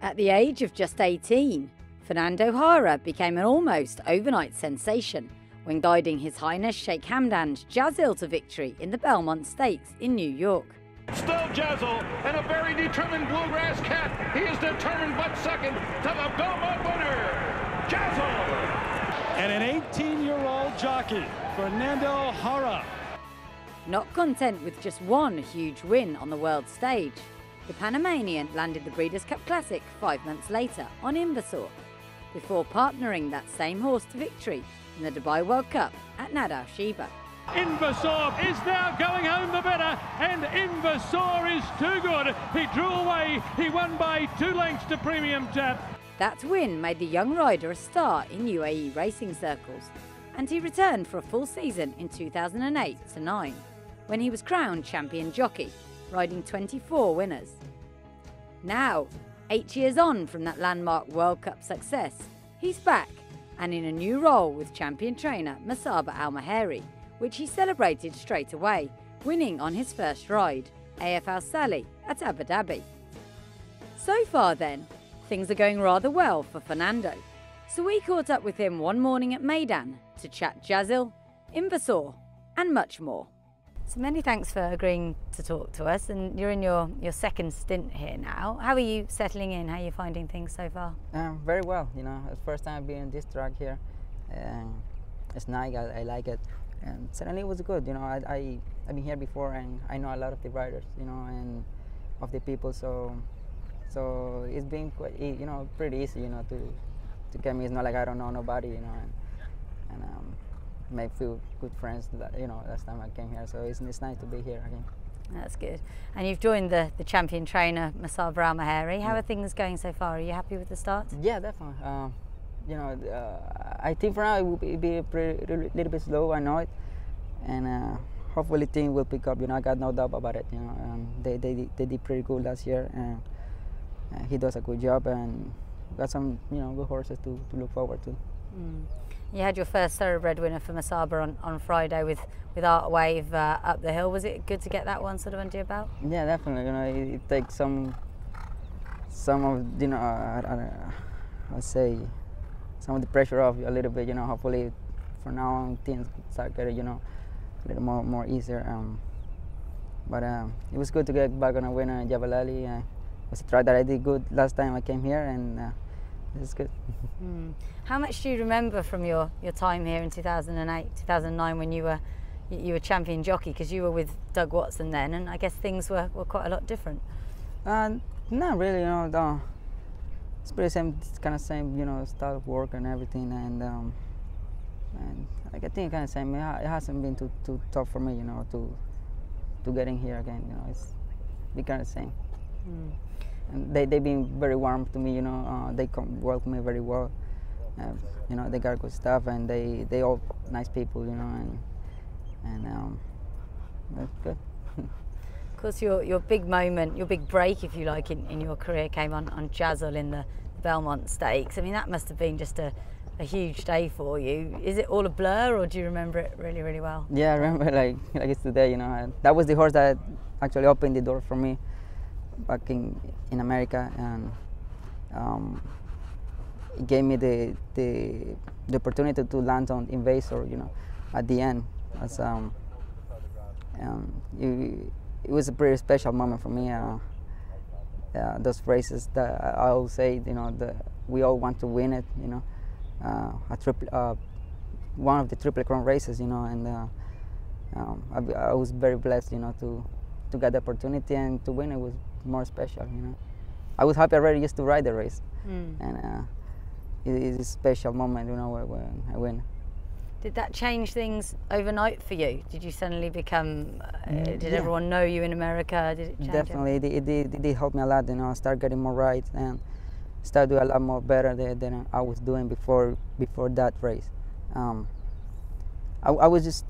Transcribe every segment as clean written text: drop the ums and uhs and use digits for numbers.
At the age of just 18, Fernando Jara became an almost overnight sensation when guiding His Highness Sheikh Hamdan's Jazil to victory in the Belmont Stakes in New York. Still Jazil, and a very determined bluegrass cat. He is determined but second to the Belmont winner, Jazil. And an 18-year-old jockey, Fernando Jara. Not content with just one huge win on the world stage, the Panamanian landed the Breeders' Cup Classic 5 months later on Invasor, before partnering that same horse to victory in the Dubai World Cup at Nad Al Sheba. Invasor is now going home the better, and Invasor is too good. He drew away, he won by 2 lengths to Premium Tap. That win made the young rider a star in UAE racing circles, and he returned for a full season in 2008-9, when he was crowned champion jockey, riding 24 winners. Now, 8 years on from that landmark World Cup success, he's back and in a new role with champion trainer Masaba Al-Maheri, which he celebrated straight away, winning on his first ride, AFL Sally at Abu Dhabi. So far then, things are going rather well for Fernando, so we caught up with him one morning at Maidan to chat Jazil, Invasor and much more. So many thanks for agreeing to talk to us, and you're in your second stint here now. How are you settling in? How are you finding things so far? Very well, you know, it's the first time being in this track here. It's nice, I like it. And certainly it was good, you know, I've been here before and I know a lot of the riders, you know, and of the people, so it's been quite, you know, pretty easy, you know, to get me. It's not like I don't know nobody, you know, and made few good friends, you know, last time I came here, so it's nice to be here again. That's good. And you've joined the champion trainer, Masaba Al-Maheri. How are things going so far? Are you happy with the start? Yeah, definitely. You know, I think for now it will be a little bit slow, I know it, and hopefully things will pick up, you know, I got no doubt about it, you know. They did pretty good last year, and he does a good job, and got some, you know, good horses to look forward to. You had your first thoroughbred winner for Masaba on Friday with Art Wave up the hill. Was it good to get that one sort of under your belt? Yeah, definitely. You know, it takes some of, you know, I'd say some of the pressure off a little bit. You know, hopefully from now on things start getting, you know, a little more easier. But it was good to get back on a winner in Jebel Ali. It was a track that I did good last time I came here, and it's good. How much do you remember from your time here in 2008, 2009 when you were champion jockey? Because you were with Doug Watson then, and I guess things were quite a lot different. Not really, you know. No. It's pretty kind of same, you know, style of work and everything, and I think kind of same. It hasn't been too tough for me, you know, to get in here again. You know, it's been kind of same. And they've been very warm to me, you know. They welcome me very well. You know, they got good stuff, and they all nice people, you know, and that's good. Of course, your big moment, your big break, if you like, in your career came on Jazil in the Belmont Stakes. I mean, that must have been just a huge day for you. Is it all a blur, or do you remember it really, really well? Yeah, I remember like it's today, you know. That was the horse that actually opened the door for me back in America, and it gave me the opportunity to land on Invasor, you know, at the end. As, it was a pretty special moment for me. Those races that I always say, you know, we all want to win it, you know, one of the Triple Crown races, you know, and I was very blessed, you know, to get the opportunity, and to win it was more special, you know. I was happy already just to ride the race, and it is a special moment, you know, when I win. Did that change things overnight for you? Did you suddenly become, did everyone know you in America? Did it change? Definitely, it did help me a lot, you know. I started getting more rides and started doing a lot more better than I was doing before that race. I was just,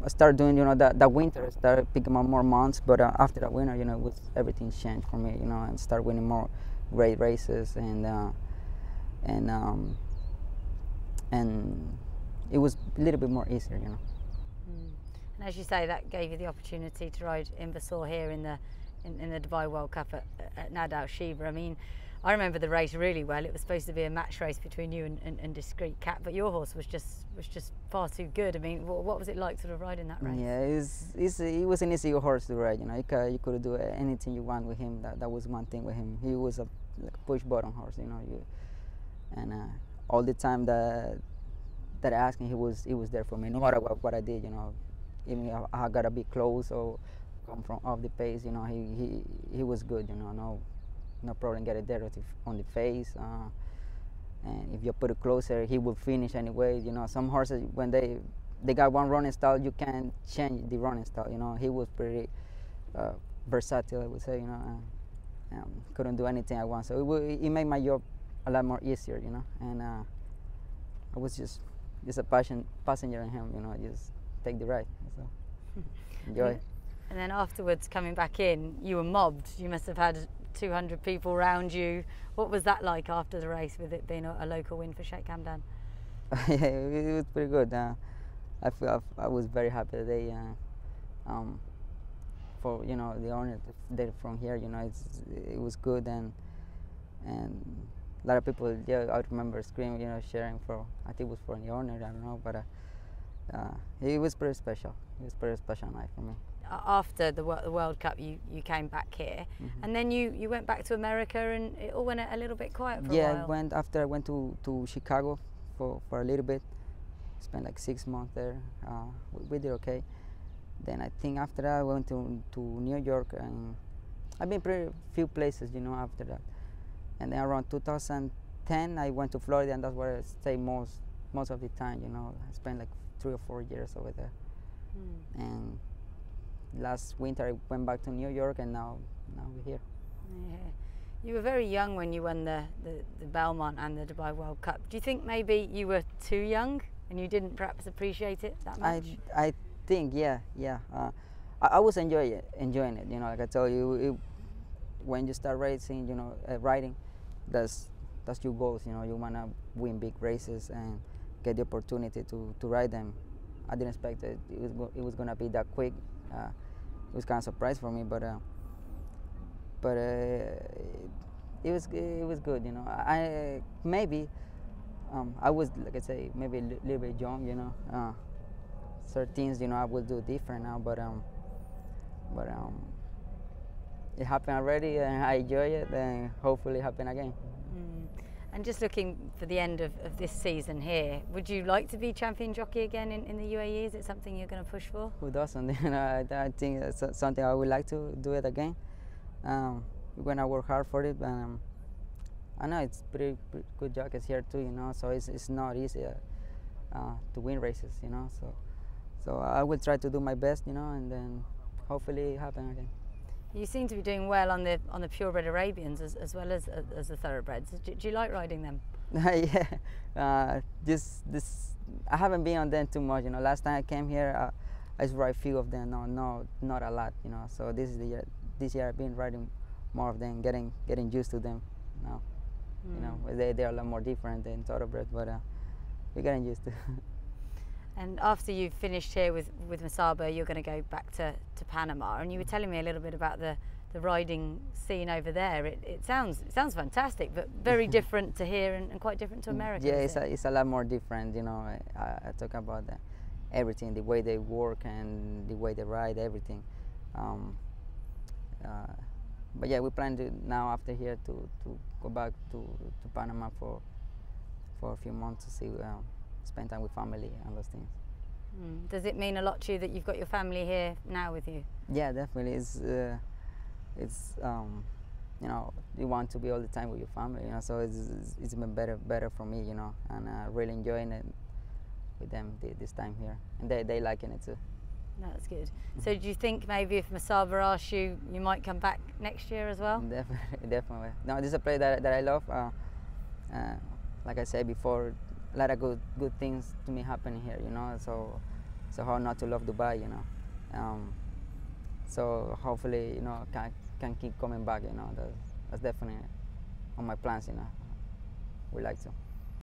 I started doing, you know, that winter, I started picking up more months, but after that winter, you know, everything changed for me, you know, and started winning more great races, and it was a little bit more easier, you know. And as you say, that gave you the opportunity to ride Invasor here in the Dubai World Cup at Nad Al Sheba. I mean, I remember the race really well. It was supposed to be a match race between you and Discreet Cat, but your horse was just far too good. I mean, what was it like sort of riding that race? Yeah, he was an easy horse to ride. You know, you could do anything you want with him. That was one thing with him. He was like a push button horse. You know, and all the time that I asked him, he was there for me, no matter what I did. You know, even if I got to be close or come from off the pace. You know, he was good. You know, no problem getting there on the face. And if you put it closer, he will finish anyway. You know, some horses, when they got one running style, you can't change the running style. You know, he was pretty versatile, I would say. You know, couldn't do anything I want. So it made my job a lot more easier. You know, and I was just a passenger in him. You know, just take the ride. So enjoy. And then afterwards, coming back in, you were mobbed. You must have had 200 people around you. What was that like after the race, with it being a local win for Sheikh Hamdan? Yeah, it was pretty good. I was very happy today for, you know, the honor that from here. You know, it was good, and a lot of people. Yeah, I remember screaming, you know, cheering for. I think it was for the honor. I don't know, but it was pretty special. It was a pretty special night for me. After the World Cup, you came back here, and then you went back to America, and it all went a little bit quiet for a while. Yeah, after I went to Chicago for a little bit, spent like 6 months there. We did okay. Then I think after that I went to New York, and I've been pretty few places, you know, after that. And then around 2010 I went to Florida, and that's where I stayed most of the time. You know, I spent like 3 or 4 years over there. And last winter I went back to New York, and now we're here. Yeah. You were very young when you won the Belmont and the Dubai World Cup. Do you think maybe you were too young and you didn't perhaps appreciate it that much? I think, yeah. I was enjoying it. You know, like I told you, when you start racing, you know, riding, that's your goals. You know, you wanna win big races and get the opportunity to ride them. I didn't expect it was gonna be that quick. It was kind of a surprise for me, but it was good, you know. I was, like I say, maybe a little bit young, you know. Certain things, you know, I will do different now, but it happened already, and I enjoy it, and hopefully it happen again. And just looking for the end of this season here, would you like to be champion jockey again in the UAE? Is it something you're going to push for? Who doesn't? You know, I think it's something I would like to do it again. We're going to work hard for it, and I know it's pretty good jockeys here too, you know, so it's not easy to win races, you know, so I will try to do my best, you know, and then hopefully it happen again. You seem to be doing well on the purebred Arabians as well as the thoroughbreds. Do you like riding them? Yeah, I haven't been on them too much. You know, last time I came here, I just ride a few of them. No, not a lot. You know, so this is the year. This year I've been riding more of them, getting used to them now. You know, they're a lot more different than thoroughbred, but we're getting used to. And after you've finished here with Masaba, you're going to go back to Panama, and you were telling me a little bit about the riding scene over there. It sounds fantastic, but very different to here and quite different to America. Yeah, it's a lot more different. You know, I talk about everything, the way they work and the way they ride, everything. But yeah, we plan to now after here to go back to Panama for a few months to see. Spend time with family and those things. Does it mean a lot to you that you've got your family here now with you? Yeah, definitely. It's you know, you want to be all the time with your family, you know. So it's been better for me, you know, and really enjoying it with them this time here, and they liking it too. That's good. So do you think maybe if Masaba asks you, you might come back next year as well? Definitely. No, this is a place that I love. Like I said before, a lot of good things to me happening here, you know. So how not to love Dubai, you know. So hopefully, you know, can keep coming back, you know. That's definitely on my plans, you know. We like to.